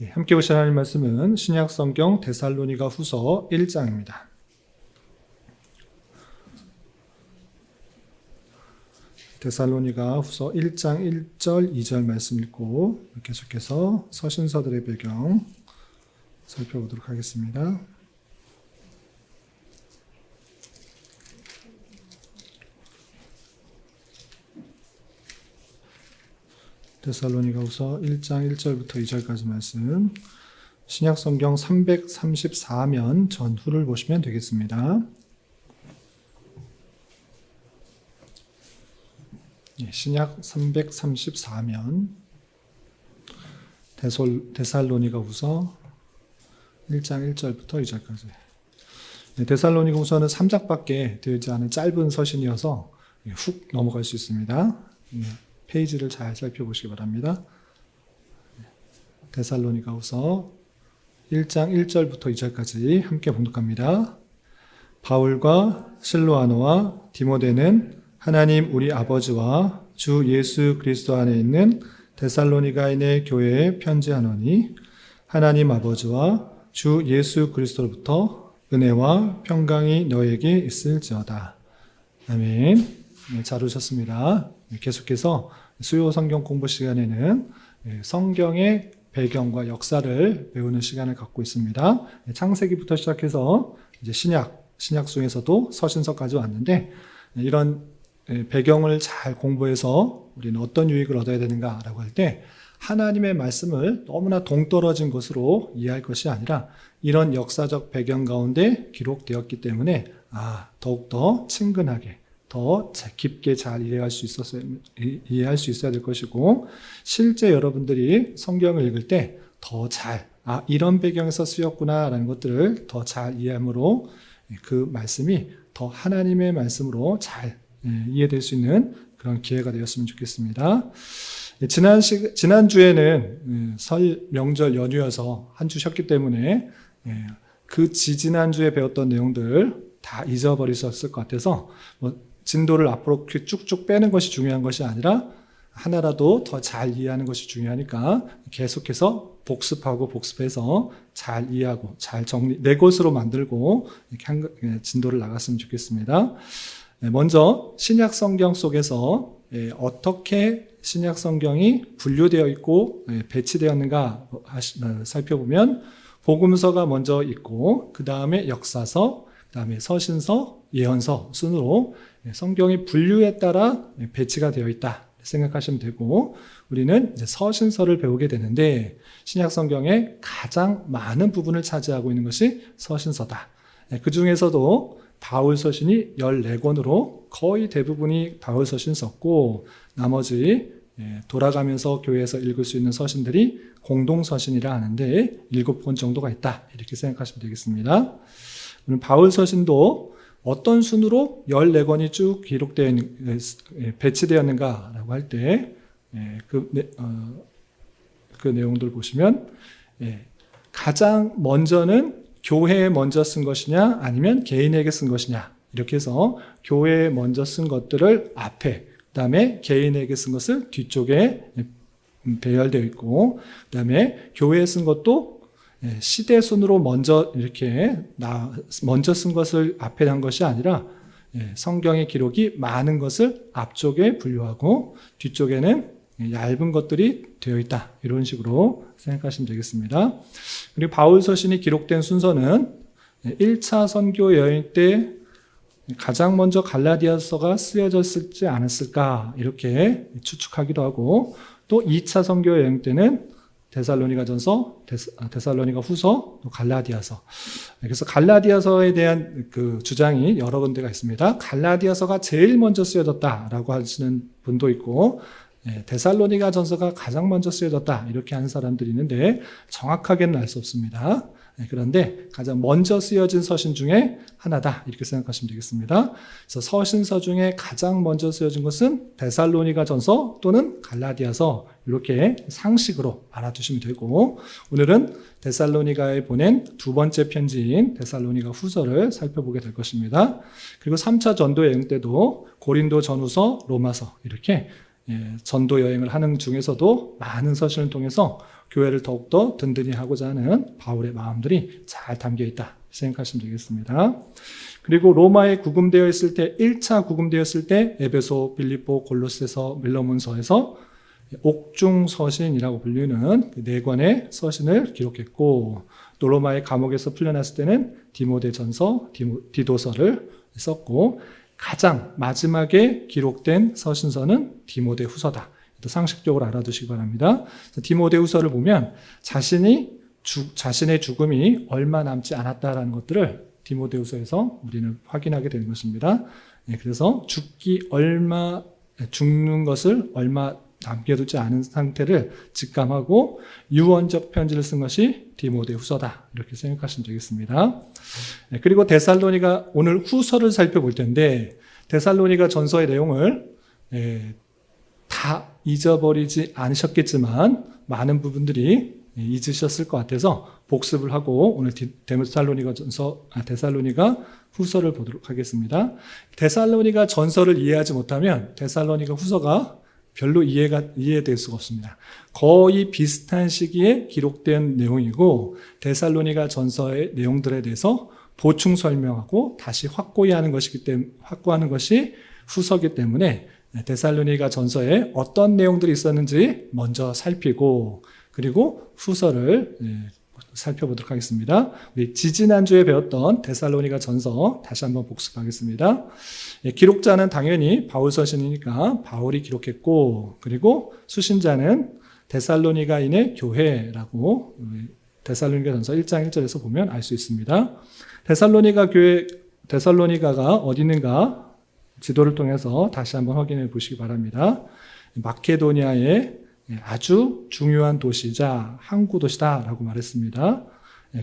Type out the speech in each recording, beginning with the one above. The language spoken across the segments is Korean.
함께 보실 하나님 말씀은 신약 성경 데살로니가 후서 1장입니다. 데살로니가 후서 1장 1절 2절 말씀 읽고 계속해서 서신서들의 배경 살펴보도록 하겠습니다. 데살로니가 후서 1장 1절부터 2절까지 말씀, 신약 성경 334면 전후를 보시면 되겠습니다. 신약 334면 데살로니가 후서 1장 1절부터 2절까지. 데살로니가 후서는 3장밖에 되지 않은 짧은 서신이어서 훅 넘어갈 수 있습니다. 페이지를 잘 살펴보시기 바랍니다. 데살로니가 후서 1장 1절부터 2절까지 함께 봉독합니다. 바울과 실로아노와 디모데는 하나님 우리 아버지와 주 예수 그리스도 안에 있는 데살로니가인의 교회에 편지하노니 하나님 아버지와 주 예수 그리스도로부터 은혜와 평강이 너에게 있을지어다. 아멘. 잘 오셨습니다. 계속해서 수요 성경 공부 시간에는 성경의 배경과 역사를 배우는 시간을 갖고 있습니다. 창세기부터 시작해서 이제 신약 중에서도 서신서까지 왔는데, 이런 배경을 잘 공부해서 우리는 어떤 유익을 얻어야 되는가라고 할 때, 하나님의 말씀을 너무나 동떨어진 것으로 이해할 것이 아니라 이런 역사적 배경 가운데 기록되었기 때문에 더욱더 친근하게 더 깊게 잘 이해할 수 있어야 될 것이고, 실제 여러분들이 성경을 읽을 때 더 잘 이런 배경에서 쓰였구나라는 것들을 더 잘 이해함으로 그 말씀이 더 하나님의 말씀으로 잘 이해될 수 있는 그런 기회가 되었으면 좋겠습니다. 지난주에는 설 명절 연휴여서 한 주 쉬었기 때문에 그 지지난주에 배웠던 내용들 다 잊어버리셨을 것 같아서 진도를 앞으로 쭉쭉 빼는 것이 중요한 것이 아니라 하나라도 더 잘 이해하는 것이 중요하니까 계속해서 복습해서 잘 이해하고 잘 정리, 내 것으로 만들고 이렇게 진도를 나갔으면 좋겠습니다. 먼저 신약 성경 속에서 어떻게 신약 성경이 분류되어 있고 배치되었는가 살펴보면, 복음서가 먼저 있고 그 다음에 역사서, 그 다음에 서신서, 예언서 순으로 성경이 분류에 따라 배치가 되어 있다 생각하시면 되고, 우리는 이제 서신서를 배우게 되는데 신약 성경의 가장 많은 부분을 차지하고 있는 것이 서신서다. 그 중에서도 바울 서신이 14권으로 거의 대부분이 바울 서신 썼고, 나머지 돌아가면서 교회에서 읽을 수 있는 서신들이 공동서신이라 하는데 7권 정도가 있다, 이렇게 생각하시면 되겠습니다. 바울 서신도 어떤 순으로 14권이 쭉 기록되어 있는, 배치되었는가라고 할 때 그 내용들 보시면 가장 먼저는 교회에 먼저 쓴 것이냐 아니면 개인에게 쓴 것이냐, 이렇게 해서 교회에 먼저 쓴 것들을 앞에, 그 다음에 개인에게 쓴 것을 뒤쪽에 배열되어 있고, 그 다음에 교회에 쓴 것도 시대 순으로 먼저 먼저 쓴 것을 앞에 한 것이 아니라 성경의 기록이 많은 것을 앞쪽에 분류하고 뒤쪽에는 얇은 것들이 되어 있다, 이런 식으로 생각하시면 되겠습니다. 그리고 바울 서신이 기록된 순서는 1차 선교 여행 때 가장 먼저 갈라디아서가 쓰여졌을지 않았을까, 이렇게 추측하기도 하고, 또 2차 선교 여행 때는 데살로니가전서, 데살로니가 후서, 또 갈라디아서. 그래서 갈라디아서에 대한 그 주장이 여러 군데가 있습니다. 갈라디아서가 제일 먼저 쓰여졌다라고 하시는 분도 있고, 데살로니가전서가 가장 먼저 쓰여졌다, 이렇게 하는 사람들이 있는데 정확하게는 알 수 없습니다. 그런데 가장 먼저 쓰여진 서신 중에 하나다, 이렇게 생각하시면 되겠습니다. 그래서 서신서 중에 가장 먼저 쓰여진 것은 데살로니가전서 또는 갈라디아서, 이렇게 상식으로 알아두시면 되고, 오늘은 데살로니가에 보낸 두 번째 편지인 데살로니가 후서를 살펴보게 될 것입니다. 그리고 3차 전도 여행 때도 고린도 전후서, 로마서, 이렇게 전도 여행을 하는 중에서도 많은 서신을 통해서 교회를 더욱더 든든히 하고자 하는 바울의 마음들이 잘 담겨 있다 생각하시면 되겠습니다. 그리고 로마에 구금되어 있을 때 1차 구금되었을 때 에베소, 빌립보, 골로새서, 밀러문서에서 옥중 서신이라고 불리는 4권의 서신을 기록했고, 또 로마의 감옥에서 풀려났을 때는 디모데전서, 디도서를 썼고, 가장 마지막에 기록된 서신서는 디모데후서다. 상식적으로 알아두시기 바랍니다. 디모데후서를 보면 자신의 죽음이 얼마 남지 않았다라는 것들을 디모데후서에서 우리는 확인하게 되는 것입니다. 그래서 죽는 것을 얼마 남겨두지 않은 상태를 직감하고 유언적 편지를 쓴 것이 디모데후서다. 이렇게 생각하시면 되겠습니다. 그리고 데살로니가 오늘 후서를 살펴볼 텐데, 데살로니가 전서의 내용을 다 잊어버리지 않으셨겠지만 많은 부분들이 잊으셨을 것 같아서 복습을 하고 오늘 데살로니가 후서를 보도록 하겠습니다. 데살로니가 전서를 이해하지 못하면 데살로니가 후서가 별로 이해될 수가 없습니다. 거의 비슷한 시기에 기록된 내용이고, 데살로니가 전서의 내용들에 대해서 보충 설명하고 다시 확고하는 것이 후서이기 때문에 데살로니가 전서에 어떤 내용들이 있었는지 먼저 살피고, 그리고 후서를 살펴보도록 하겠습니다. 우리 지지난주에 배웠던 데살로니가 전서 다시 한번 복습하겠습니다. 기록자는 당연히 바울 서신이니까 바울이 기록했고, 그리고 수신자는 데살로니가인의 교회라고 데살로니가 전서 1장 1절에서 보면 알 수 있습니다. 데살로니가가 어디 있는가 지도를 통해서 다시 한번 확인해 보시기 바랍니다. 마케도니아의 아주 중요한 도시이자 항구 도시다라고 말했습니다.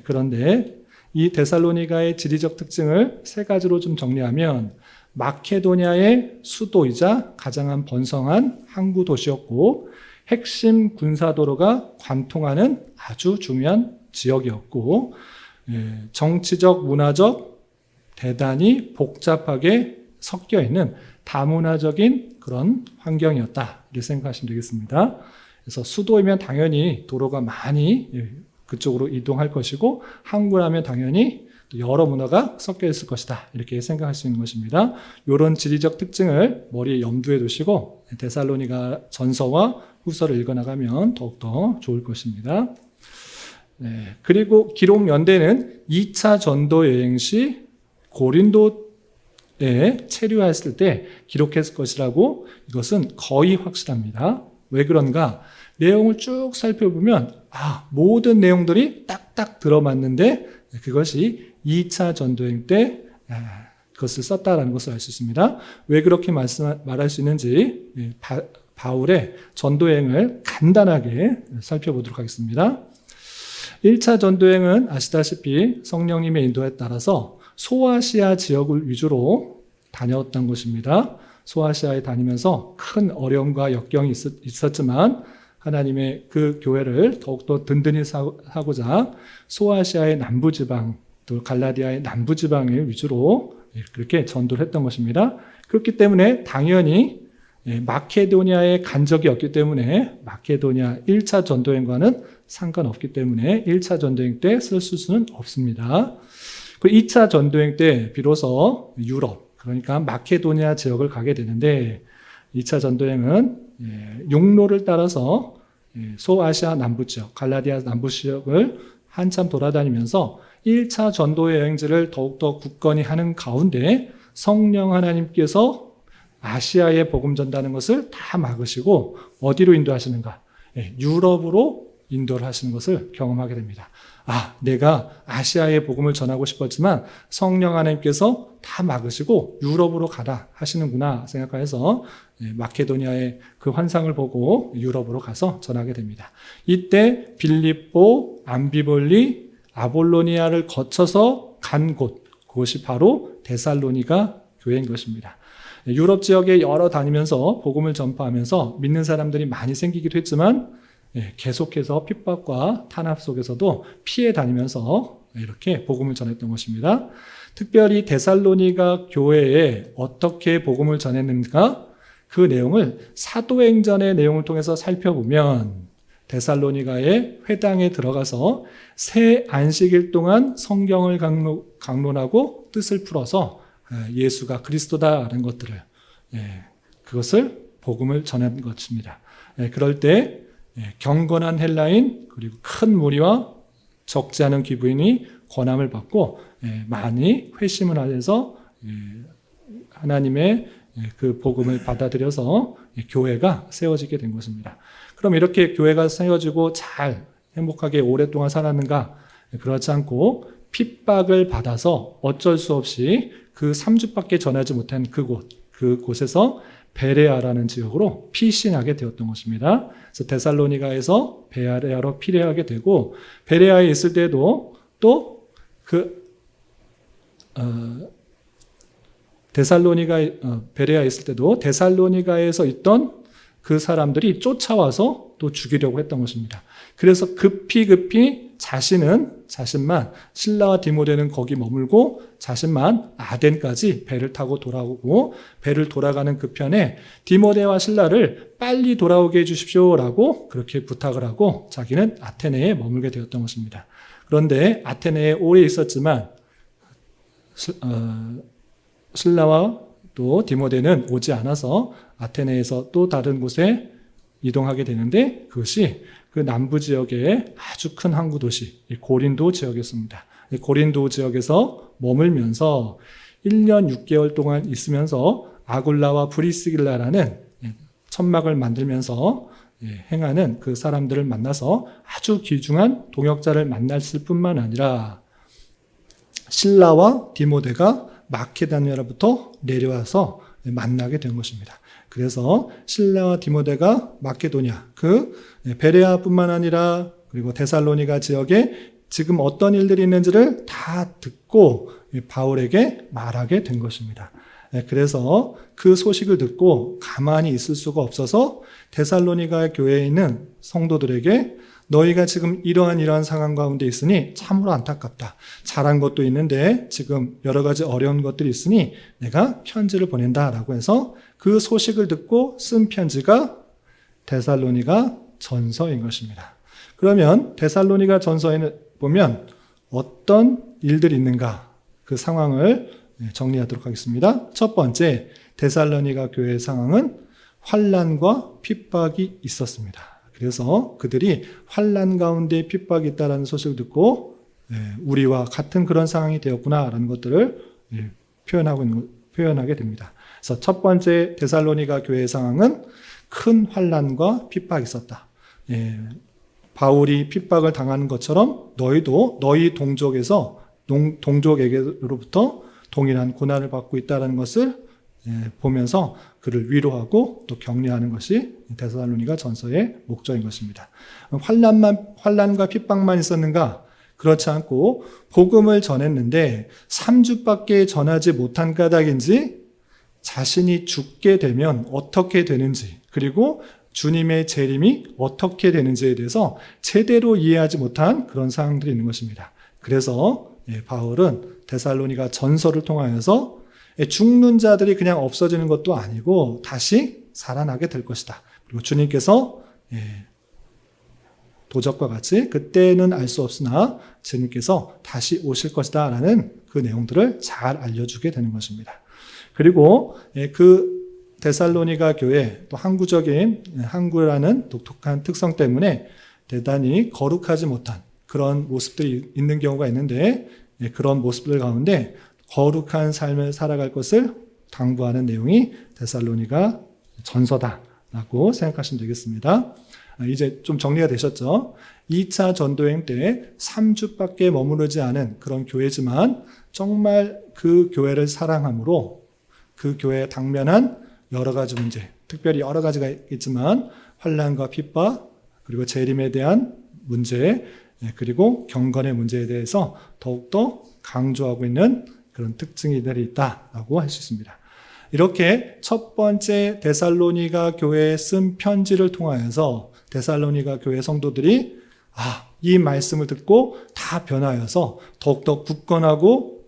그런데 이 데살로니가의 지리적 특징을 3가지로 좀 정리하면, 마케도니아의 수도이자 가장 번성한 항구 도시였고, 핵심 군사도로가 관통하는 아주 중요한 지역이었고, 정치적, 문화적 대단히 복잡하게 섞여 있는 다문화적인 그런 환경이었다, 이렇게 생각하시면 되겠습니다. 그래서 수도이면 당연히 도로가 많이 그쪽으로 이동할 것이고, 항구라면 당연히 여러 문화가 섞여 있을 것이다, 이렇게 생각할 수 있는 것입니다. 이런 지리적 특징을 머리에 염두에 두시고 데살로니가 전서와 후서를 읽어나가면 더욱더 좋을 것입니다. 그리고 기록 연대는 2차 전도 여행 시 고린도에 체류했을 때 기록했을 것이라고, 이것은 거의 확실합니다. 왜 그런가? 내용을 쭉 살펴보면 모든 내용들이 딱딱 들어맞는데 그것이 2차 전도여행 때 그것을 썼다라는 것을 알 수 있습니다. 왜 그렇게 말할 수 있는지 바울의 전도여행을 간단하게 살펴보도록 하겠습니다. 1차 전도여행은 아시다시피 성령님의 인도에 따라서 소아시아 지역을 위주로 다녔던 것입니다. 소아시아에 다니면서 큰 어려움과 역경이 있었지만 하나님의 그 교회를 더욱더 든든히 하고자 소아시아의 남부지방, 또 갈라디아의 남부지방을 위주로 그렇게 전도를 했던 것입니다. 그렇기 때문에 당연히 마케도니아에 간 적이 없기 때문에 마케도니아 1차 전도여행과는 상관없기 때문에 1차 전도여행 때 쓸 수는 없습니다. 그 2차 전도여행 때 비로소 유럽, 그러니까 마케도니아 지역을 가게 되는데, 2차 전도여행은 육로를 따라서 소아시아 남부 지역, 갈라디아 남부 지역을 한참 돌아다니면서 1차 전도 여행지를 더욱더 굳건히 하는 가운데 성령 하나님께서 아시아에 복음 전다는 것을 다 막으시고 어디로 인도하시는가? 유럽으로 인도를 하시는 것을 경험하게 됩니다. 내가 아시아에 복음을 전하고 싶었지만 성령 하나님께서 다 막으시고 유럽으로 가라 하시는구나 생각해서 마케도니아의 그 환상을 보고 유럽으로 가서 전하게 됩니다. 이때 빌립보, 암비볼리, 아볼로니아를 거쳐서 간 그것이 바로 데살로니가 교회인 것입니다. 유럽 지역에 여러 다니면서 복음을 전파하면서 믿는 사람들이 많이 생기기도 했지만 계속해서 핍박과 탄압 속에서도 피해 다니면서 이렇게 복음을 전했던 것입니다. 특별히 데살로니가 교회에 어떻게 복음을 전했는가? 그 내용을 사도행전의 내용을 통해서 살펴보면 데살로니가의 회당에 들어가서 새 안식일 동안 성경을 강론하고 뜻을 풀어서 예수가 그리스도다라는 것들을 그것을 복음을 전한 것입니다. 그럴 때 경건한 헬라인 그리고 큰 무리와 적지 않은 귀부인이 권함을 받고 많이 회심을 하여서 하나님의 그 복음을 받아들여서 교회가 세워지게 된 것입니다. 그럼 이렇게 교회가 세워지고 잘 행복하게 오랫동안 살았는가? 그렇지 않고 핍박을 받아서 어쩔 수 없이 그 3주밖에 전하지 못한 그곳에서 베레아라는 지역으로 피신하게 되었던 것입니다. 그래서 데살로니가에서 베레아로 피신하게 되고 베레아에 있을 때도 또 베레아에 있을 때도 데살로니가에서 있던 그 사람들이 쫓아와서 또 죽이려고 했던 것입니다. 그래서 급히 자신만 실라와 디모데는 거기 머물고 자신만 아덴까지 배를 타고 돌아오고 배를 돌아가는 그 편에 디모데와 실라를 빨리 돌아오게 해주십시오라고 그렇게 부탁을 하고 자기는 아테네에 머물게 되었던 것입니다. 그런데 아테네에 오래 있었지만 실라와 또 디모데는 오지 않아서 아테네에서 또 다른 곳에 이동하게 되는데 그것이 그 남부 지역의 아주 큰 항구 도시 고린도 지역이었습니다. 고린도 지역에서 머물면서 1년 6개월 동안 있으면서 아굴라와 브리스길라라는 천막을 만들면서 행하는 그 사람들을 만나서 아주 귀중한 동역자를 만났을 뿐만 아니라 실라와 디모데가 마케도니아로부터 내려와서 만나게 된 것입니다. 그래서 실라와 디모데가 마케도니아, 베레아뿐만 아니라 그리고 데살로니가 지역에 지금 어떤 일들이 있는지를 다 듣고 바울에게 말하게 된 것입니다. 그래서 그 소식을 듣고 가만히 있을 수가 없어서 데살로니가 교회에 있는 성도들에게 너희가 지금 이러한 상황 가운데 있으니 참으로 안타깝다. 잘한 것도 있는데 지금 여러 가지 어려운 것들이 있으니 내가 편지를 보낸다라고 해서 그 소식을 듣고 쓴 편지가 데살로니가 전서인 것입니다. 그러면 데살로니가 전서에는 보면 어떤 일들이 있는가 그 상황을 정리하도록 하겠습니다. 첫 번째, 데살로니가 교회의 상황은 환난과 핍박이 있었습니다. 그래서 그들이 환난 가운데 핍박이 있다는 소식을 듣고 우리와 같은 그런 상황이 되었구나라는 것들을 표현하게 됩니다. 그래서 첫 번째 데살로니가 교회의 상황은 큰 환난과 핍박이 있었다. 바울이 핍박을 당하는 것처럼 너희도 너희 동족에게로부터 동일한 고난을 받고 있다는 것을 보면서 그를 위로하고 또 격려하는 것이 데살로니가 전서의 목적인 것입니다. 환난과 핍박만 있었는가? 그렇지 않고 복음을 전했는데 3주밖에 전하지 못한 까닭인지 자신이 죽게 되면 어떻게 되는지 그리고 주님의 재림이 어떻게 되는지에 대해서 제대로 이해하지 못한 그런 사항들이 있는 것입니다. 그래서 바울은 데살로니가 전서를 통하여서 죽는 자들이 그냥 없어지는 것도 아니고 다시 살아나게 될 것이다. 그리고 주님께서 도적과 같이 그때는 알 수 없으나 주님께서 다시 오실 것이다 라는 그 내용들을 잘 알려주게 되는 것입니다. 그리고 그 데살로니가 교회 또 항구라는 독특한 특성 때문에 대단히 거룩하지 못한 그런 모습들이 있는 경우가 있는데 그런 모습들 가운데 거룩한 삶을 살아갈 것을 당부하는 내용이 데살로니가 전서다라고 생각하시면 되겠습니다. 이제 좀 정리가 되셨죠? 2차 전도여행 때 3주밖에 머무르지 않은 그런 교회지만 정말 그 교회를 사랑함으로 그 교회에 당면한 여러 가지 문제, 특별히 여러 가지가 있지만 환난과 핍박, 그리고 재림에 대한 문제, 그리고 경건의 문제에 대해서 더욱더 강조하고 있는 그런 특징들이 있다라고 할 수 있습니다. 이렇게 첫 번째 데살로니가 교회에 쓴 편지를 통하여서 데살로니가 교회 성도들이 이 말씀을 듣고 다 변하여서 더욱더 굳건하고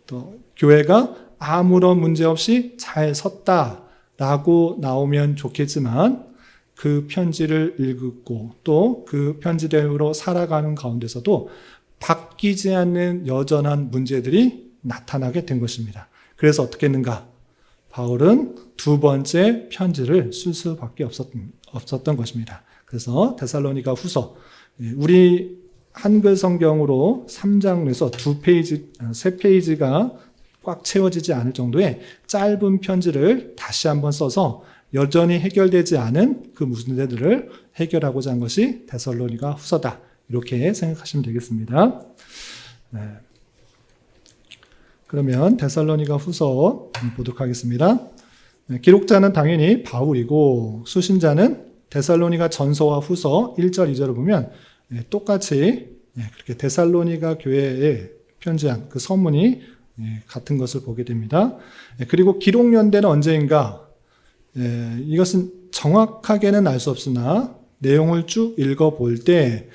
또 교회가 아무런 문제 없이 잘 섰다 라고 나오면 좋겠지만 그 편지를 읽고 또 그 편지대로 살아가는 가운데서도 바뀌지 않는 여전한 문제들이 나타나게 된 것입니다. 그래서 어떻게 했는가? 바울은 두 번째 편지를 쓸 수밖에 없었던 것입니다. 그래서 데살로니가 후서, 우리 한글 성경으로 3장에서 2페이지, 3페이지가 꽉 채워지지 않을 정도의 짧은 편지를 다시 한번 써서 여전히 해결되지 않은 그 문제들을 해결하고자 한 것이 데살로니가 후서다. 이렇게 생각하시면 되겠습니다. 네. 그러면 데살로니가 후서 보도록 하겠습니다. 기록자는 당연히 바울이고 수신자는 데살로니가 전서와 후서 1절, 2절을 보면 똑같이 그렇게 데살로니가 교회에 편지한 그 서문이 같은 것을 보게 됩니다. 그리고 기록 연대는 언제인가? 이것은 정확하게는 알 수 없으나 내용을 쭉 읽어볼 때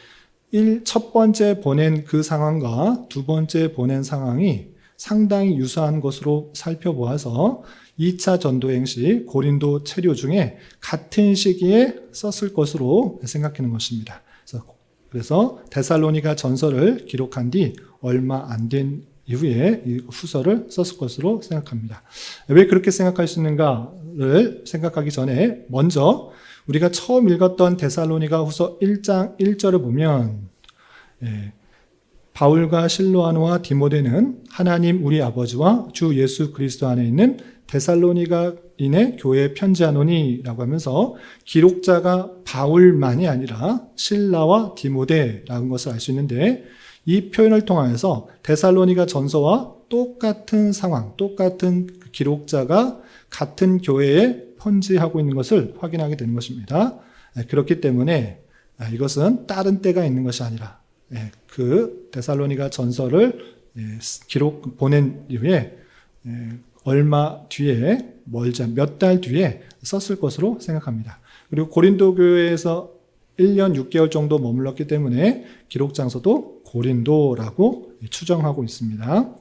첫 번째 보낸 그 상황과 두 번째 보낸 상황이 상당히 유사한 것으로 살펴보아서 2차 전도행 시 고린도 체류 중에 같은 시기에 썼을 것으로 생각하는 것입니다. 그래서 데살로니가 전서를 기록한 뒤 얼마 안 된 이후에 이 후서를 썼을 것으로 생각합니다. 왜 그렇게 생각할 수 있는가를 생각하기 전에 먼저 우리가 처음 읽었던 데살로니가 후서 1장 1절을 보면 바울과 실로아노와 디모데는 하나님 우리 아버지와 주 예수 그리스도 안에 있는 데살로니가인의 교회에 편지하노니 라고 하면서 기록자가 바울만이 아니라 실라와 디모데라는 것을 알 수 있는데 이 표현을 통하여서 데살로니가 전서와 똑같은 상황, 똑같은 기록자가 같은 교회에 편지하고 있는 것을 확인하게 되는 것입니다. 그렇기 때문에 이것은 다른 때가 있는 것이 아니라 그 데살로니가 전서를 보낸 이후에 얼마 뒤에 멀지 않은 몇 달 뒤에 썼을 것으로 생각합니다. 그리고 고린도 교회에서 1년 6개월 정도 머물렀기 때문에 기록 장소도 고린도라고 추정하고 있습니다.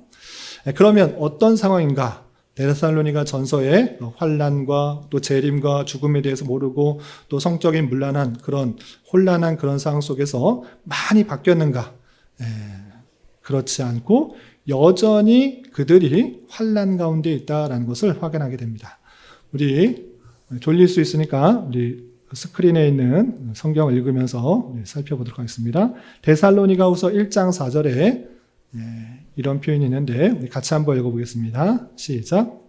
그러면 어떤 상황인가? 데살로니가 전서의 환난과 또 재림과 죽음에 대해서 모르고 또 성적인 문란한 그런 혼란한 그런 상황 속에서 많이 바뀌었는가? 그렇지 않고 여전히 그들이 환난 가운데 있다라는 것을 확인하게 됩니다. 우리 졸릴 수 있으니까 우리 스크린에 있는 성경을 읽으면서 살펴보도록 하겠습니다. 데살로니가후서 1장 4절에 이런 표현이 있는데 우리 같이 한번 읽어보겠습니다. 시작.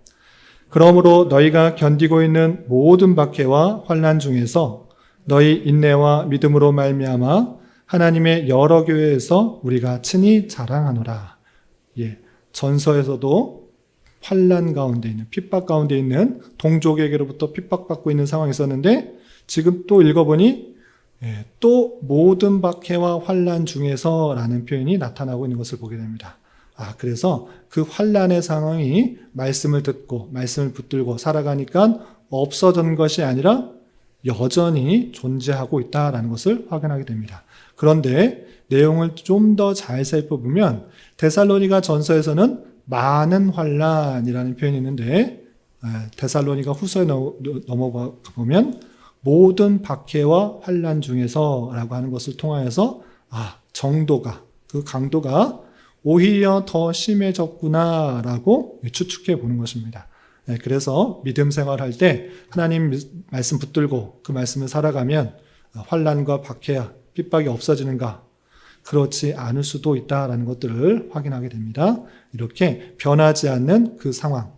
그러므로 너희가 견디고 있는 모든 박해와 환난 중에서 너희 인내와 믿음으로 말미암아 하나님의 여러 교회에서 우리가 친히 자랑하노라. 전서에서도 환난 가운데 있는 핍박 가운데 있는 동족에게로부터 핍박받고 있는 상황이 있었는데 지금 또 읽어보니 또 모든 박해와 환난 중에서라는 표현이 나타나고 있는 것을 보게 됩니다. 그래서 그 환난의 상황이 말씀을 듣고 말씀을 붙들고 살아가니까 없어진 것이 아니라 여전히 존재하고 있다는 것을 확인하게 됩니다. 그런데 내용을 좀 더 잘 살펴보면 데살로니가 전서에서는 많은 환난이라는 표현이 있는데 데살로니가 후서에 넘어가 보면 모든 박해와 환난 중에서라고 하는 것을 통하여서 정도가 그 강도가 오히려 더 심해졌구나라고 추측해 보는 것입니다. 그래서 믿음 생활할 때 하나님 말씀 붙들고 그 말씀을 살아가면 환난과 박해와 핍박이 없어지는가? 그렇지 않을 수도 있다라는 것들을 확인하게 됩니다. 이렇게 변하지 않는 그 상황,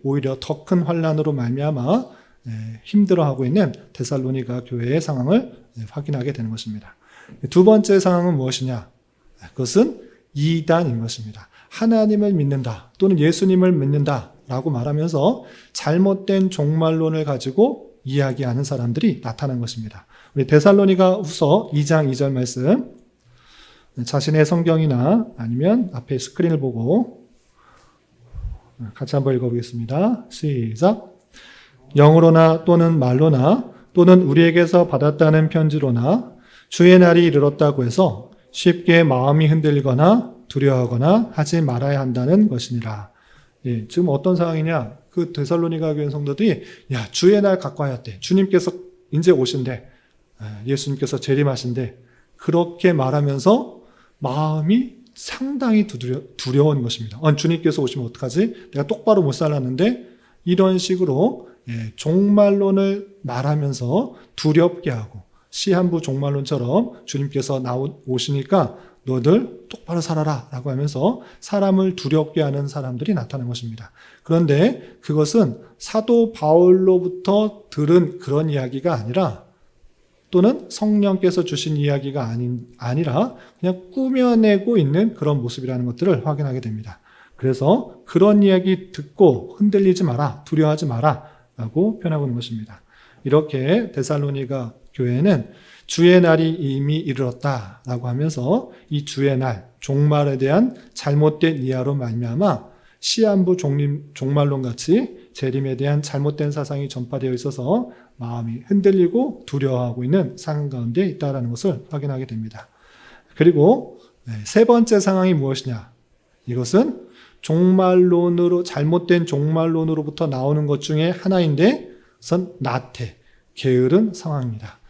오히려 더 큰 환난으로 말미암아 힘들어하고 있는 데살로니가 교회의 상황을 확인하게 되는 것입니다. 두 번째 상황은 무엇이냐? 그것은 이단인 것입니다. 하나님을 믿는다 또는 예수님을 믿는다라고 말하면서 잘못된 종말론을 가지고 이야기하는 사람들이 나타난 것입니다. 우리 데살로니가 후서 2장 2절 말씀 자신의 성경이나 아니면 앞에 스크린을 보고 같이 한번 읽어보겠습니다. 시작. 영으로나 또는 말로나 또는 우리에게서 받았다는 편지로나 주의 날이 이르렀다고 해서 쉽게 마음이 흔들리거나 두려워하거나 하지 말아야 한다는 것이니라. 지금 어떤 상황이냐? 그 데살로니가 교회 성도들이 야, 주의 날 가까이 돼. 주님께서 이제 오신대. 예수님께서 재림하신대. 그렇게 말하면서 마음이 상당히 두려운 것입니다. 주님께서 오시면 어떡하지? 내가 똑바로 못 살았는데 이런 식으로 종말론을 말하면서 두렵게 하고 시한부 종말론처럼 주님께서 오시니까 너들 똑바로 살아라 라고 하면서 사람을 두렵게 하는 사람들이 나타난 것입니다. 그런데 그것은 사도 바울로부터 들은 그런 이야기가 아니라 또는 성령께서 주신 이야기가 아니라 그냥 꾸며내고 있는 그런 모습이라는 것들을 확인하게 됩니다. 그래서 그런 이야기 듣고 흔들리지 마라, 두려워하지 마라 라고 표현하고 있는 것입니다. 이렇게 데살로니가 교회는 주의 날이 이미 이르렀다라고 하면서 이 주의 날, 종말에 대한 잘못된 이해로 말미암아 시한부 종말론 같이 재림에 대한 잘못된 사상이 전파되어 있어서 마음이 흔들리고 두려워하고 있는 상황 가운데 있다는 것을 확인하게 됩니다. 그리고 세 번째 상황이 무엇이냐? 이것은 종말론으로 잘못된 종말론으로부터 나오는 것 중에 하나인데 그것은 나태, 게으른 상황입니다.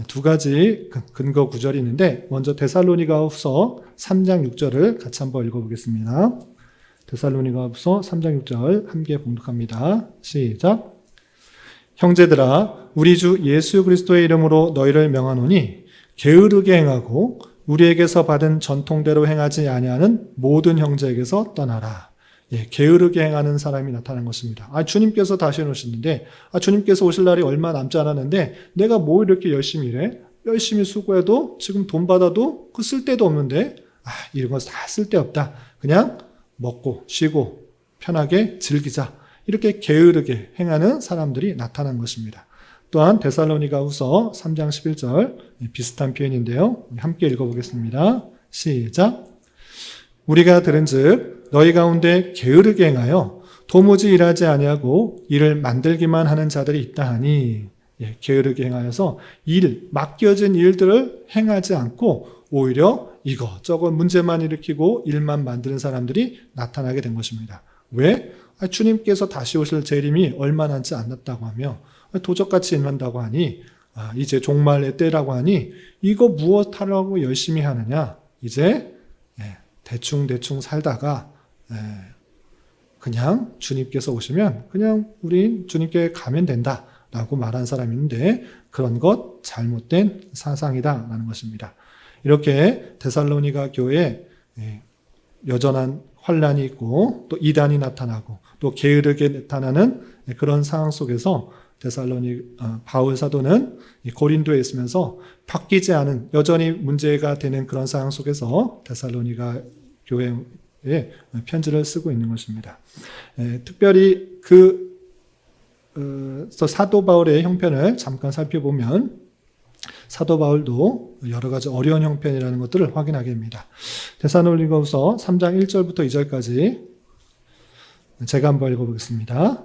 두 가지 근거 구절이 있는데 먼저 데살로니가후서 3장 6절을 같이 한번 읽어보겠습니다. 데살로니가후서 3장 6절 함께 봉독합니다. 시작. 형제들아 우리 주 예수 그리스도의 이름으로 너희를 명하노니 게으르게 행하고 우리에게서 받은 전통대로 행하지 아니하는 모든 형제에게서 떠나라. 게으르게 행하는 사람이 나타난 것입니다. 주님께서 다시 오시는데 주님께서 오실 날이 얼마 남지 않았는데 내가 뭐 이렇게 열심히 일해? 열심히 수고해도 지금 돈 받아도 그 쓸데도 없는데 이런 거 다 쓸데없다. 그냥 먹고 쉬고 편하게 즐기자. 이렇게 게으르게 행하는 사람들이 나타난 것입니다. 또한 데살로니가후서 3장 11절 비슷한 표현인데요. 함께 읽어보겠습니다. 시작. 우리가 들은즉 너희 가운데 게으르게 행하여 도무지 일하지 아니하고 일을 만들기만 하는 자들이 있다 하니 게으르게 행하여서 맡겨진 일들을 행하지 않고 오히려 이것저것 문제만 일으키고 일만 만드는 사람들이 나타나게 된 것입니다. 왜? 주님께서 다시 오실 재림이 얼마 남지 않았다고 하며 도적같이 일한다고 하니 이제 종말의 때라고 하니 이거 무엇 하려고 열심히 하느냐? 이제 대충 살다가 그냥 주님께서 오시면 그냥 우린 주님께 가면 된다라고 말한 사람이 있는데 그런 것 잘못된 사상이다라는 것입니다. 이렇게 데살로니가 교회에 여전한 환란이 있고 또 이단이 나타나고 또 게으르게 나타나는 그런 상황 속에서 바울 사도는 고린도에 있으면서 바뀌지 않은 여전히 문제가 되는 그런 상황 속에서 데살로니가 교회에 편지를 쓰고 있는 것입니다. 특별히 사도 바울의 형편을 잠깐 살펴보면 사도 바울도 여러 가지 어려운 형편이라는 것들을 확인하게 됩니다. 데살로니가후서 3장 1절부터 2절까지 제가 한번 읽어보겠습니다.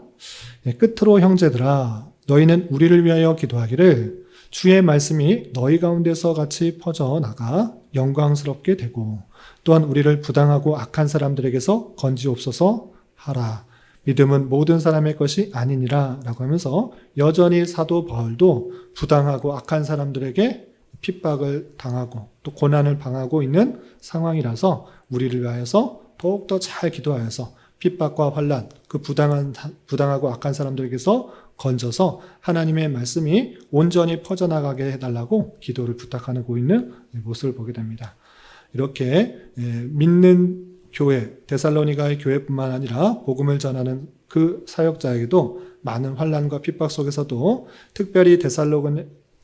끝으로 형제들아 너희는 우리를 위하여 기도하기를 주의 말씀이 너희 가운데서 같이 퍼져나가 영광스럽게 되고 또한 우리를 부당하고 악한 사람들에게서 건지옵소서 하라. 믿음은 모든 사람의 것이 아니니라 라고 하면서 여전히 사도 바울도 부당하고 악한 사람들에게 핍박을 당하고 또 고난을 당하고 있는 상황이라서 우리를 위하여서 더욱더 잘 기도하여서 핍박과 환난, 그 부당하고 악한 사람들에게서 건져서 하나님의 말씀이 온전히 퍼져나가게 해달라고 기도를 부탁하고 있는 모습을 보게 됩니다. 이렇게 믿는 교회, 데살로니가의 교회뿐만 아니라 복음을 전하는 그 사역자에게도 많은 환난과 핍박 속에서도 특별히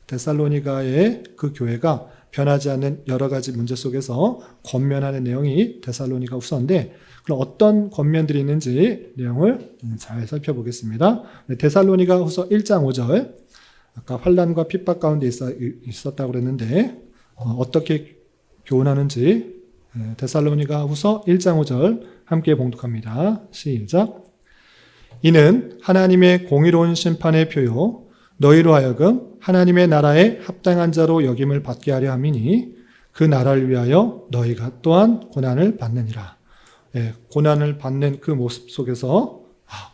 데살로니가의 그 교회가 변하지 않는 여러 가지 문제 속에서 권면하는 내용이 데살로니가 후서인데 그럼 어떤 권면들이 있는지 내용을 잘 살펴보겠습니다. 데살로니가 후서 1장 5절 아까 환난과 핍박 가운데 있었다고 그랬는데 어떻게 교훈하는지 데살로니가 후서 1장 5절 함께 봉독합니다. 시작. 이는 하나님의 공의로운 심판의 표요 너희로 하여금 하나님의 나라에 합당한 자로 여김을 받게 하려 함이니 그 나라를 위하여 너희가 또한 고난을 받느니라. 고난을 받는 그 모습 속에서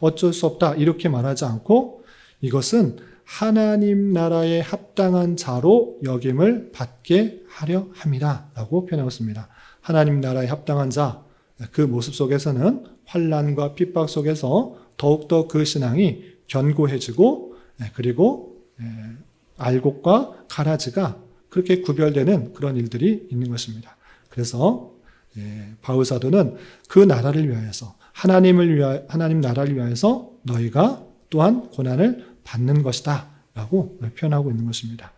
어쩔 수 없다 이렇게 말하지 않고 이것은 하나님 나라에 합당한 자로 여김을 받게 하려 함이라 라고 표현하고 있습니다. 하나님 나라에 합당한 자, 그 모습 속에서는 환난과 핍박 속에서 더욱더 그 신앙이 견고해지고 그리고 알곡과 가라지가 그렇게 구별되는 그런 일들이 있는 것입니다. 그래서 바울 사도는 그 나라를 위하여서 하나님 나라를 위하여서 너희가 또한 고난을 받는 것이다 라고 표현하고 있는 것입니다.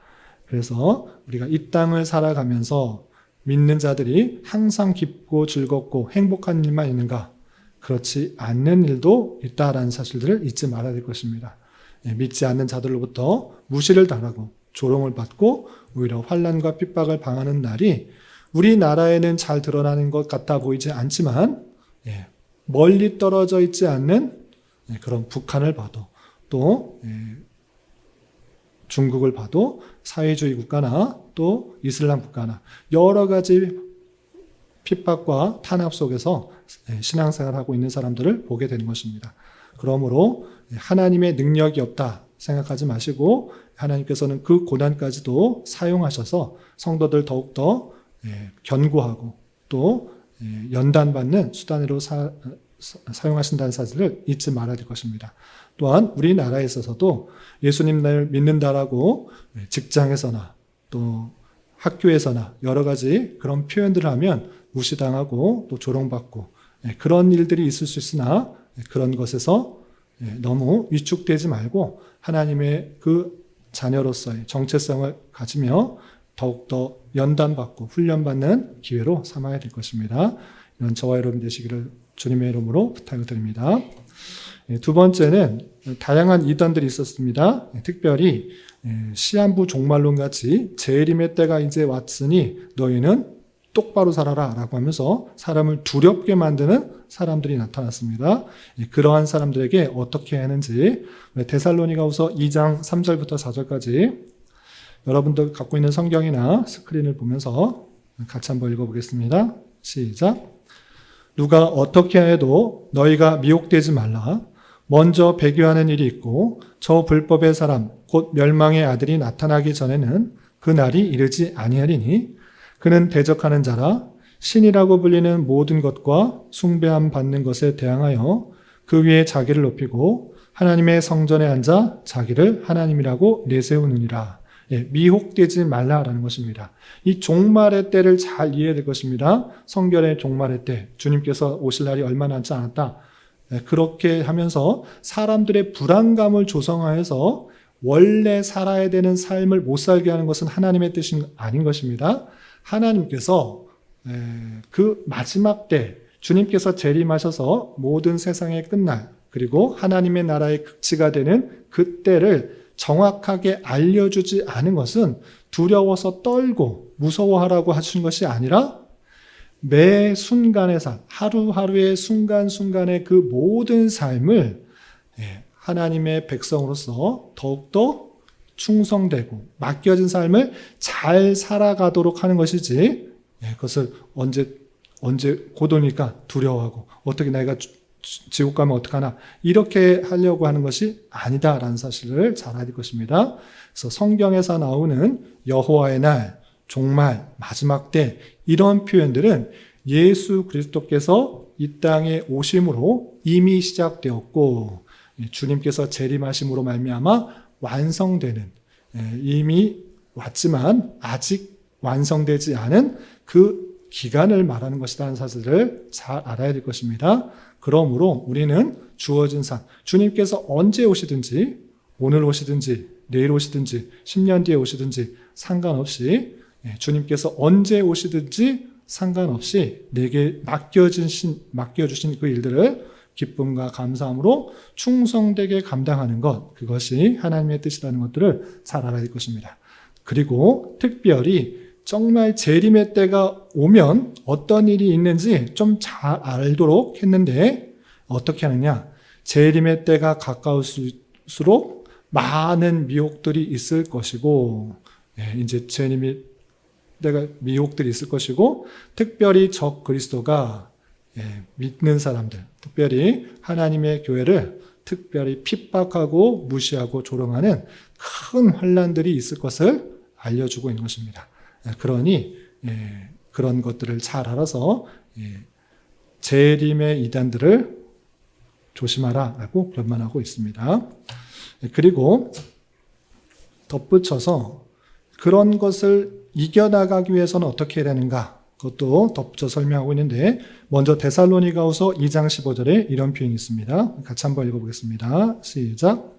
그래서 우리가 이 땅을 살아가면서 믿는 자들이 항상 기쁘고 즐겁고 행복한 일만 있는가? 그렇지 않는 일도 있다라는 사실들을 잊지 말아야 될 것입니다. 믿지 않는 자들로부터 무시를 당하고 조롱을 받고 오히려 환난과 핍박을 당하는 날이 우리나라에는 잘 드러나는 것 같아 보이지 않지만 멀리 떨어져 있지 않는 그런 북한을 봐도 또 중국을 봐도 사회주의 국가나 또 이슬람 국가나 여러 가지 핍박과 탄압 속에서 신앙생활을 하고 있는 사람들을 보게 되는 것입니다. 그러므로 하나님의 능력이 없다 생각하지 마시고 하나님께서는 그 고난까지도 사용하셔서 성도들 더욱더 견고하고 또 연단받는 수단으로 사용하신다는 사실을 잊지 말아야 될 것입니다. 또한 우리나라에 있어서도 예수님을 믿는다라고 직장에서나 또 학교에서나 여러 가지 그런 표현들을 하면 무시당하고 또 조롱받고 그런 일들이 있을 수 있으나 그런 것에서 너무 위축되지 말고 하나님의 그 자녀로서의 정체성을 가지며 더욱더 연단받고 훈련받는 기회로 삼아야 될 것입니다. 이런 저와 여러분 되시기를 주님의 이름으로 부탁을 드립니다. 두 번째는 다양한 이단들이 있었습니다. 특별히 시한부 종말론 같이 재림의 때가 이제 왔으니 너희는 똑바로 살아라 라고 하면서 사람을 두렵게 만드는 사람들이 나타났습니다. 그러한 사람들에게 어떻게 하는지 데살로니가후서 2장 3절부터 4절까지 여러분들 갖고 있는 성경이나 스크린을 보면서 같이 한번 읽어보겠습니다. 시작. 누가 어떻게 해도 너희가 미혹되지 말라. 먼저 배교하는 일이 있고 저 불법의 사람 곧 멸망의 아들이 나타나기 전에는 그 날이 이르지 아니하리니 그는 대적하는 자라 신이라고 불리는 모든 것과 숭배함 받는 것에 대항하여 그 위에 자기를 높이고 하나님의 성전에 앉아 자기를 하나님이라고 내세우느니라. 미혹되지 말라라는 것입니다. 이 종말의 때를 잘 이해해야 될 것입니다. 성결의 종말의 때 주님께서 오실 날이 얼마 남지 않았다. 그렇게 하면서 사람들의 불안감을 조성하여서 원래 살아야 되는 삶을 못 살게 하는 것은 하나님의 뜻이 아닌 것입니다. 하나님께서 그 마지막 때 주님께서 재림하셔서 모든 세상의 끝날 그리고 하나님의 나라의 극치가 되는 그 때를 정확하게 알려주지 않은 것은 두려워서 떨고 무서워하라고 하신 것이 아니라 매 순간의 삶, 하루하루의 순간순간의 그 모든 삶을 하나님의 백성으로서 더욱더 충성되고 맡겨진 삶을 잘 살아가도록 하는 것이지 그것을 언제 곧 오니까 두려워하고 어떻게 내가 지옥 가면 어떡하나 이렇게 하려고 하는 것이 아니다라는 사실을 잘 알릴 것입니다. 그래서 성경에서 나오는 여호와의 날, 종말, 마지막 때 이런 표현들은 예수 그리스도께서 이 땅에 오심으로 이미 시작되었고 주님께서 재림하심으로 말미암아 완성되는 이미 왔지만 아직 완성되지 않은 그 기간을 말하는 것이라는 사실을 잘 알아야 될 것입니다. 그러므로 우리는 주어진 삶, 주님께서 언제 오시든지 오늘 오시든지 내일 오시든지 10년 뒤에 오시든지 상관없이 주님께서 언제 오시든지 상관없이 내게 맡겨주신 그 일들을 기쁨과 감사함으로 충성되게 감당하는 것, 그것이 하나님의 뜻이라는 것들을 잘 알아야 될 것입니다. 그리고 특별히 정말 재림의 때가 오면 어떤 일이 있는지 좀 잘 알도록 했는데 어떻게 하느냐? 재림의 때가 가까울수록 많은 미혹들이 있을 것이고 이제 재림의 때가 미혹들이 있을 것이고 특별히 적 그리스도가 믿는 사람들, 특별히 하나님의 교회를 특별히 핍박하고 무시하고 조롱하는 큰 환난들이 있을 것을 알려주고 있는 것입니다. 그러니 그런 것들을 잘 알아서 재림의 이단들을 조심하라라고 권면하고 있습니다. 그리고 덧붙여서 그런 것을 이겨나가기 위해서는 어떻게 해야 되는가? 그것도 덧붙여 설명하고 있는데 먼저 데살로니가후서 2장 15절에 이런 표현이 있습니다. 같이 한번 읽어보겠습니다. 시작.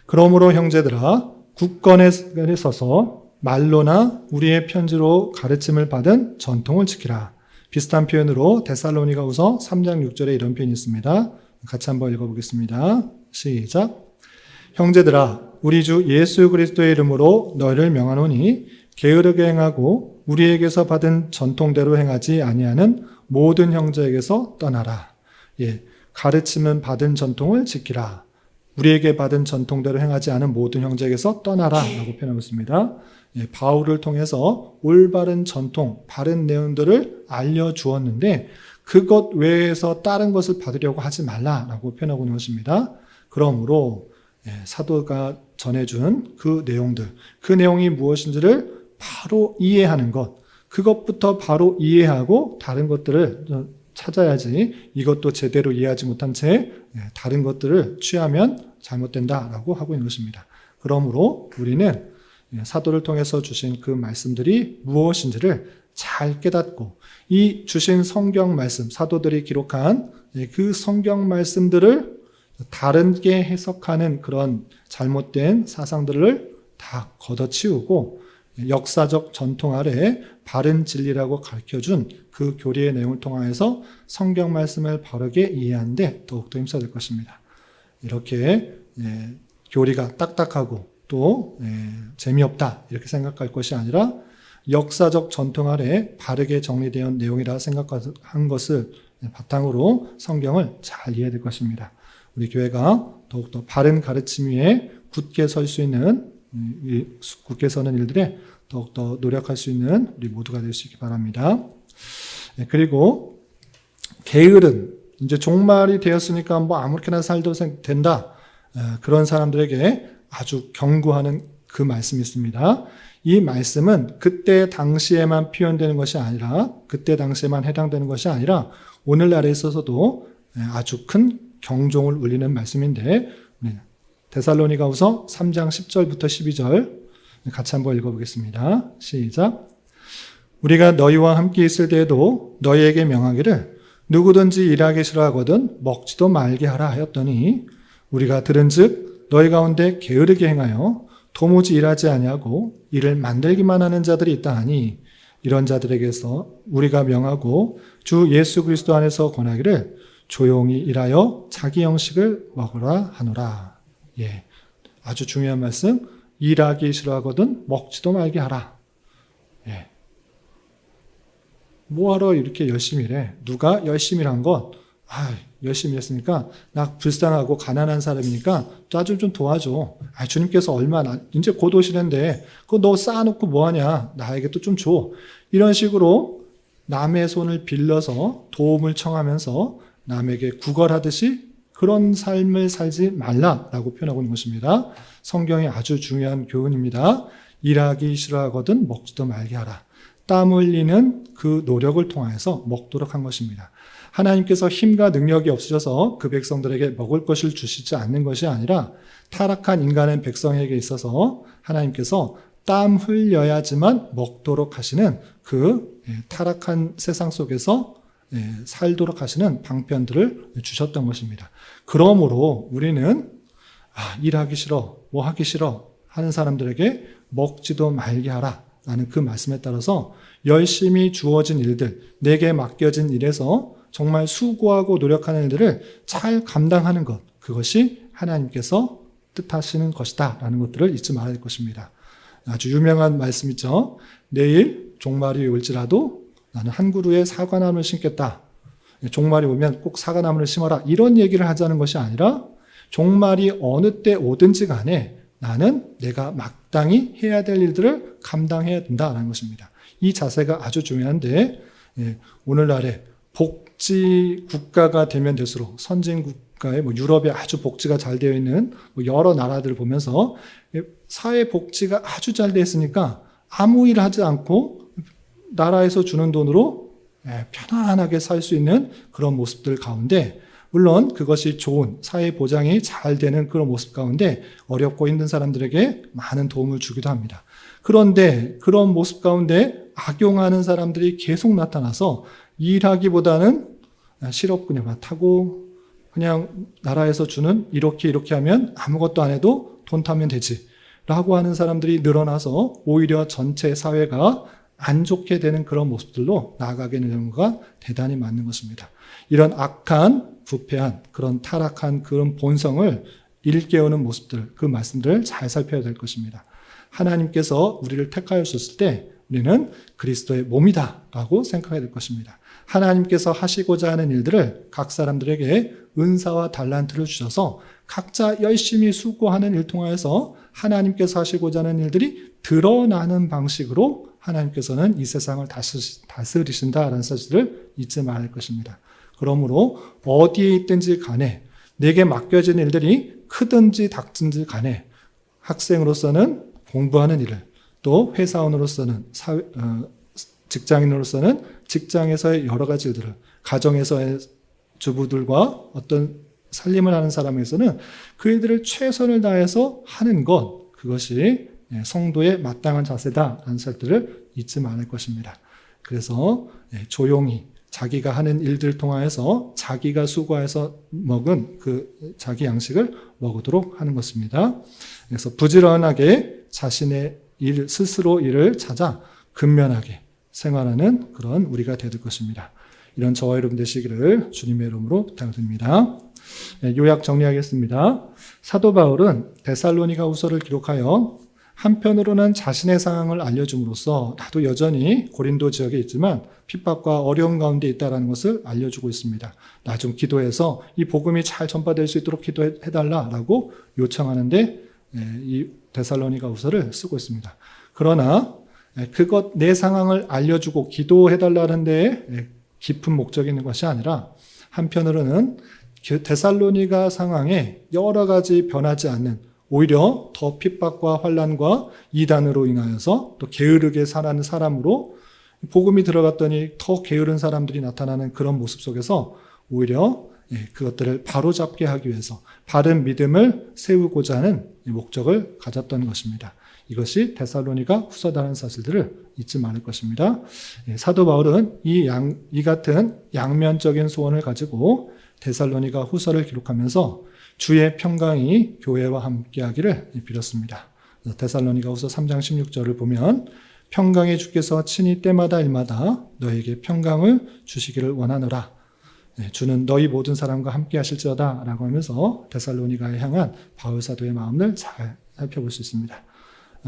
그러므로 형제들아 굳건에 서서 말로나 우리의 편지로 가르침을 받은 전통을 지키라. 비슷한 표현으로 데살로니가후서 3장 6절에 이런 표현이 있습니다. 같이 한번 읽어보겠습니다. 시작. 형제들아 우리 주 예수 그리스도의 이름으로 너희를 명하노니 게으르게 행하고 우리에게서 받은 전통대로 행하지 아니하는 모든 형제에게서 떠나라. 가르침은 받은 전통을 지키라. 우리에게 받은 전통대로 행하지 않은 모든 형제에게서 떠나라 라고 표현하고 있습니다. 바울을 통해서 올바른 전통, 바른 내용들을 알려주었는데 그것 외에서 다른 것을 받으려고 하지 말라라고 표현하고 있는 것입니다. 그러므로 사도가 전해준 그 내용들, 그 내용이 무엇인지를 바로 이해하는 것, 그것부터 바로 이해하고 다른 것들을 찾아야지 이것도 제대로 이해하지 못한 채 다른 것들을 취하면 잘못된다라고 하고 있는 것입니다. 그러므로 우리는 사도를 통해서 주신 그 말씀들이 무엇인지를 잘 깨닫고 이 주신 성경 말씀, 사도들이 기록한 그 성경 말씀들을 다르게 해석하는 그런 잘못된 사상들을 다 걷어치우고 역사적 전통 아래 바른 진리라고 가르쳐준 그 교리의 내용을 통해서 성경 말씀을 바르게 이해하는데 더욱더 힘써야 될 것입니다. 이렇게 교리가 딱딱하고 또 재미없다 이렇게 생각할 것이 아니라 역사적 전통 아래 바르게 정리된 내용이라 생각한 것을 바탕으로 성경을 잘 이해해야 될 것입니다. 우리 교회가 더욱더 바른 가르침 위에 굳게 설 수 있는 굳게 서는 일들에 더욱더 노력할 수 있는 우리 모두가 될 수 있기 바랍니다. 그리고 게으른 이제 종말이 되었으니까 뭐 아무렇게나 살도 된다 그런 사람들에게 아주 경고하는 그 말씀이 있습니다. 이 말씀은 그때 당시에만 표현되는 것이 아니라 그때 당시에만 해당되는 것이 아니라 오늘날에 있어서도 아주 큰 경종을 울리는 말씀인데 데살로니가후서 3장 10절부터 12절 같이 한번 읽어보겠습니다. 시작. 우리가 너희와 함께 있을 때에도 너희에게 명하기를 누구든지 일하기 싫어하거든 먹지도 말게 하라 하였더니 우리가 들은즉 너희 가운데 게으르게 행하여 도무지 일하지 아니하고 일을 만들기만 하는 자들이 있다 하니 이런 자들에게서 우리가 명하고 주 예수 그리스도 안에서 권하기를 조용히 일하여 자기 형식을 먹으라 하노라. 아주 중요한 말씀. 일하기 싫어하거든 먹지도 말게 하라. 뭐하러 이렇게 열심히 일해? 누가 열심히 일한 것? 열심히 했으니까 나 불쌍하고 가난한 사람이니까 나 좀 도와줘. 주님께서 얼마나 이제 곧 오시는데 그거 너 쌓아놓고 뭐하냐? 나에게 또 좀 줘. 이런 식으로 남의 손을 빌려서 도움을 청하면서 남에게 구걸하듯이 그런 삶을 살지 말라라고 표현하고 있는 것입니다. 성경이 아주 중요한 교훈입니다. 일하기 싫어하거든 먹지도 말게 하라. 땀 흘리는 그 노력을 통해서 먹도록 한 것입니다. 하나님께서 힘과 능력이 없으셔서 그 백성들에게 먹을 것을 주시지 않는 것이 아니라 타락한 인간의 백성에게 있어서 하나님께서 땀 흘려야지만 먹도록 하시는 그 타락한 세상 속에서 살도록 하시는 방편들을 주셨던 것입니다. 그러므로 우리는 일하기 싫어, 뭐 하기 싫어 하는 사람들에게 먹지도 말게 하라 라는 그 말씀에 따라서 열심히 주어진 일들, 내게 맡겨진 일에서 정말 수고하고 노력하는 일들을 잘 감당하는 것, 그것이 하나님께서 뜻하시는 것이다 라는 것들을 잊지 말아야 될 것입니다. 아주 유명한 말씀이죠. 내일 종말이 올지라도 나는 한 그루의 사과나무를 심겠다. 종말이 오면 꼭 사과나무를 심어라. 이런 얘기를 하자는 것이 아니라 종말이 어느 때 오든지 간에 나는 내가 마땅히 해야 될 일들을 감당해야 된다는 것입니다. 이 자세가 아주 중요한데 오늘날에 복지 국가가 되면 될수록 선진 국가의 유럽에 아주 복지가 잘 되어 있는 여러 나라들을 보면서 사회 복지가 아주 잘 되어 있으니까 아무 일 하지 않고 나라에서 주는 돈으로 편안하게 살 수 있는 그런 모습들 가운데, 물론 그것이 좋은 사회 보장이 잘 되는 그런 모습 가운데 어렵고 힘든 사람들에게 많은 도움을 주기도 합니다. 그런데 그런 모습 가운데 악용하는 사람들이 계속 나타나서 일하기보다는 실업급여만 타고 그냥 나라에서 주는 이렇게 하면 아무것도 안 해도 돈 타면 되지 라고 하는 사람들이 늘어나서 오히려 전체 사회가 안 좋게 되는 그런 모습들로 나아가게 되는 것과 대단히 맞는 것입니다. 이런 악한, 부패한, 그런 타락한 그런 본성을 일깨우는 모습들, 그 말씀들을 잘 살펴야 될 것입니다. 하나님께서 우리를 택하셨을 때 우리는 그리스도의 몸이다 라고 생각해야 될 것입니다. 하나님께서 하시고자 하는 일들을 각 사람들에게 은사와 달란트를 주셔서 각자 열심히 수고하는 일 통하여서 하나님께서 하시고자 하는 일들이 드러나는 방식으로 하나님께서는 이 세상을 다스리신다라는 사실을 잊지 말을 것입니다. 그러므로 어디에 있든지 간에 내게 맡겨진 일들이 크든지 작든지 간에 학생으로서는 공부하는 일을, 또 회사원으로서는 직장인으로서는 직장에서의 여러 가지 일들을, 가정에서의 주부들과 어떤 살림을 하는 사람에서는 그 일들을 최선을 다해서 하는 것, 그것이 성도의 마땅한 자세다라는 사실들을 잊지 말을 것입니다. 그래서 조용히 자기가 하는 일들 통하여서 자기가 수고해서 먹은 그 자기 양식을 먹도록 하는 것입니다. 그래서 부지런하게 자신의 일, 스스로 일을 찾아 근면하게 생활하는 그런 우리가 될 것입니다. 이런 저와 여러분 되시기를 주님의 이름으로 부탁드립니다. 요약 정리하겠습니다. 사도 바울은 데살로니가 후서를 기록하여 한편으로는 자신의 상황을 알려줌으로써 나도 여전히 고린도 지역에 있지만 핍박과 어려움 가운데 있다는 것을 알려주고 있습니다. 나 좀 기도해서 이 복음이 잘 전파될 수 있도록 기도해달라고 요청하는데 이 데살로니가 후서를 쓰고 있습니다. 그러나 내 상황을 알려주고 기도해달라는 데에 깊은 목적이 있는 것이 아니라 한편으로는 데살로니가 상황에 여러 가지 변하지 않는, 오히려 더 핍박과 환난과 이단으로 인하여서 또 게으르게 살아가는 사람으로 복음이 들어갔더니 더 게으른 사람들이 나타나는 그런 모습 속에서 오히려 그것들을 바로잡게 하기 위해서 바른 믿음을 세우고자 하는 목적을 가졌던 것입니다. 이것이 데살로니가 후서다라는 사실들을 잊지 말을 것입니다. 사도 바울은 이 같은 양면적인 소원을 가지고 데살로니가 후서를 기록하면서 주의 평강이 교회와 함께하기를 빌었습니다. 데살로니가 후서 3장 16절을 보면 평강의 주께서 친히 때마다 일마다 너에게 평강을 주시기를 원하노라. 주는 너희 모든 사람과 함께 하실지어다 라고 하면서 데살로니가에 향한 바울 사도의 마음을 잘 살펴볼 수 있습니다.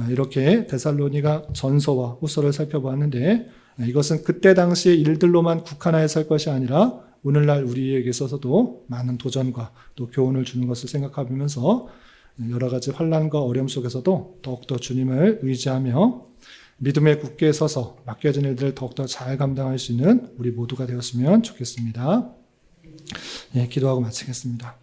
이렇게 데살로니가 전서와 후서를 살펴보았는데 이것은 그때 당시의 일들로만 국한하여 것이 아니라 오늘날 우리에게 있어서도 많은 도전과 또 교훈을 주는 것을 생각하면서 여러 가지 환난과 어려움 속에서도 더욱더 주님을 의지하며 믿음에 굳게 서서 맡겨진 일들을 더욱더 잘 감당할 수 있는 우리 모두가 되었으면 좋겠습니다. 기도하고 마치겠습니다.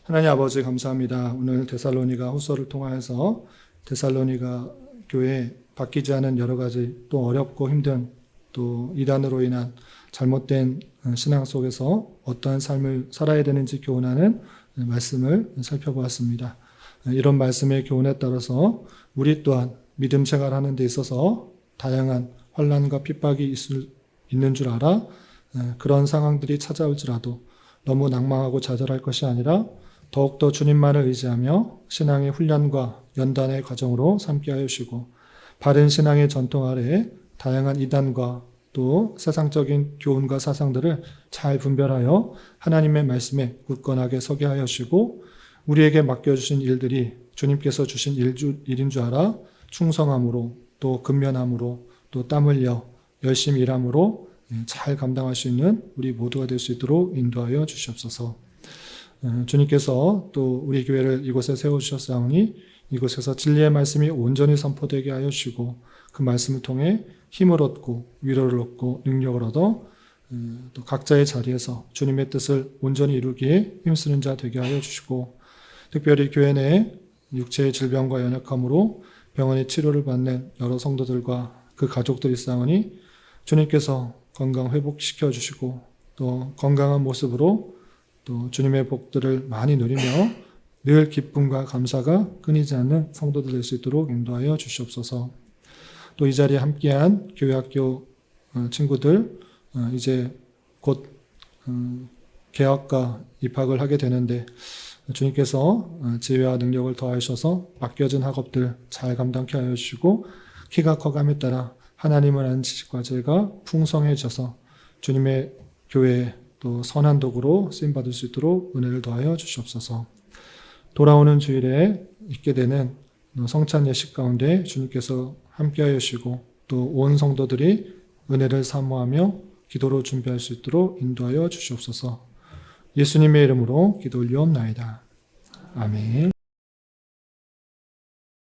하나님 아버지 감사합니다. 오늘 데살로니가 후서를 통하여서 데살로니가 교회에 바뀌지 않은 여러 가지 또 어렵고 힘든 또 이단으로 인한 잘못된 신앙 속에서 어떠한 삶을 살아야 되는지 교훈하는 말씀을 살펴보았습니다. 이런 말씀의 교훈에 따라서 우리 또한 믿음 생활하는 데 있어서 다양한 환난과 핍박이 있는 줄 알아 그런 상황들이 찾아올지라도 너무 낭망하고 좌절할 것이 아니라 더욱더 주님만을 의지하며 신앙의 훈련과 연단의 과정으로 삼게 하여 주시고 바른 신앙의 전통 아래 다양한 이단과 또 세상적인 교훈과 사상들을 잘 분별하여 하나님의 말씀에 굳건하게 서게 하여 주시고 우리에게 맡겨주신 일들이 주님께서 주신 일인 줄 알아 충성함으로 또 근면함으로 또 땀 흘려 열심히 일함으로 잘 감당할 수 있는 우리 모두가 될 수 있도록 인도하여 주시옵소서. 주님께서 또 우리 교회를 이곳에 세워주셨사오니 이곳에서 진리의 말씀이 온전히 선포되게 하여 주시고 그 말씀을 통해 힘을 얻고 위로를 얻고 능력을 얻어 또 각자의 자리에서 주님의 뜻을 온전히 이루기에 힘쓰는 자 되게 하여 주시고, 특별히 교회 내 육체의 질병과 연약함으로 병원에 치료를 받는 여러 성도들과 그 가족들이 있사오니 주님께서 건강 회복시켜 주시고 또 건강한 모습으로 또 주님의 복들을 많이 누리며 늘 기쁨과 감사가 끊이지 않는 성도들 될 수 있도록 인도하여 주시옵소서. 또 이 자리에 함께한 교회 학교 친구들 이제 곧 개학과 입학을 하게 되는데 주님께서 지혜와 능력을 더하셔서 맡겨진 학업들 잘 감당케 하여 주시고 키가 커감에 따라 하나님을 아는 지식과 지혜가 풍성해져서 주님의 교회에 또 선한 도구로 쓰임받을 수 있도록 은혜를 더하여 주시옵소서. 돌아오는 주일에 있게 되는 성찬 예식 가운데 주님께서 함께하여 주시고 또 온 성도들이 은혜를 사모하며 기도로 준비할 수 있도록 인도하여 주시옵소서. 예수님의 이름으로 기도 올리옵나이다. 아멘.